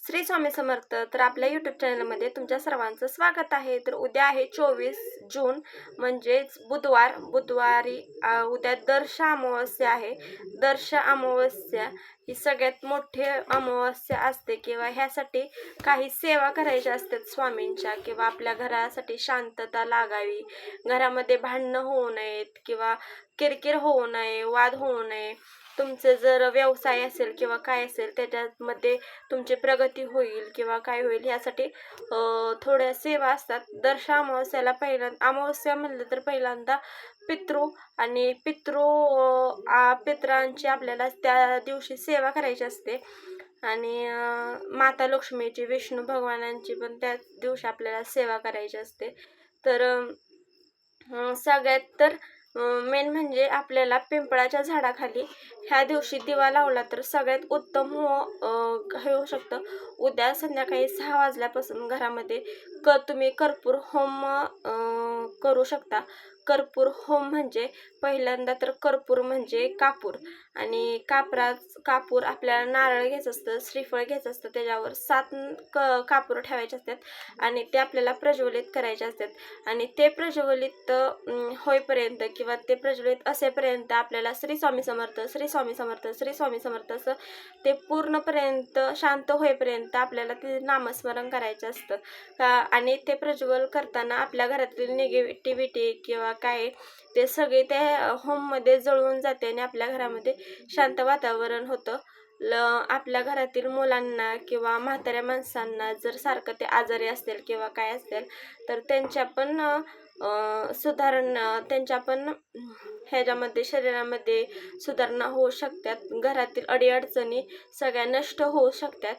श्री स्वामी समर्थ. तर आपल्या यूट्यूब चॅनलमध्ये तुमच्या सर्वांचं स्वागत आहे. तर उद्या आहे 24 जून, म्हणजेच बुधवारी उद्या दर्श अमावस्या आहे. दर्श अमावस्या ही सगळ्यात मोठी अमावस्या असते किंवा ह्यासाठी काही सेवा करायच्या असतात स्वामींच्या, किंवा आपल्या घरासाठी शांतता लागावी, घरामध्ये भांडणं होऊ नयेत किंवा किरकिर होऊ नये, वाद होऊ नये. तुमचे जर व्यवसाय असेल किंवा काय असेल त्याच्यामध्ये तुमची प्रगती होईल किंवा काय होईल ह्यासाठी थोड्या सेवा असतात. दर्श अमावस्याला अमावस्या म्हणलं तर पहिल्यांदा पितृ आणि पितरांची आपल्याला त्या दिवशी सेवा करायची असते. आणि माता लक्ष्मीची, विष्णू भगवानांची पण त्या दिवशी आपल्याला सेवा करायची असते. तर सगळ्यात तर मेन म्हणजे आपल्याला पिंपळाच्या झाडाखाली ह्या दिवशी दिवा लावला तर सगळ्यात उत्तम होऊ शकतं. उद्या संध्याकाळी 6 वाजल्यापासून घरामध्ये तुम्ही कर्पूर होम करू शकता. कर्पूर होम म्हणजे पहिल्यांदा तर कर्पूर म्हणजे कापूर, आणि कापूर आपल्याला नारळ घ्यायचं असतं, श्रीफळ घ्यायचं असतं, त्याच्यावर 7 कापूर ठेवायचे असतात आणि ते आपल्याला प्रज्वलित करायचे असतात. आणि ते प्रज्वलित होईपर्यंत किंवा ते प्रज्वलित असेपर्यंत आपल्याला श्री स्वामी समर्थ, श्री स्वामी समर्थ, श्री स्वामी समर्थ असं ते पूर्णपर्यंत शांत होईपर्यंत आपल्याला ते नामस्मरण करायचं असतं. आणि ते प्रज्वल करताना आपल्या घरातील निगेटिव्हिटी किंवा काय ते सगळे त्या होममध्ये जळून जाते आणि आपल्या घरामध्ये शांत वातावरण होतं. आपल्या घरातील मुलांना किंवा म्हाताऱ्या माणसांना जर सारखं ते आजारी असतील किंवा काय असतील तर त्यांच्या पण ह्याच्यामध्ये शरीरामध्ये सुधारणा होऊ शकतात. घरातील अडीअडचणी सगळ्या नष्ट होऊ शकतात.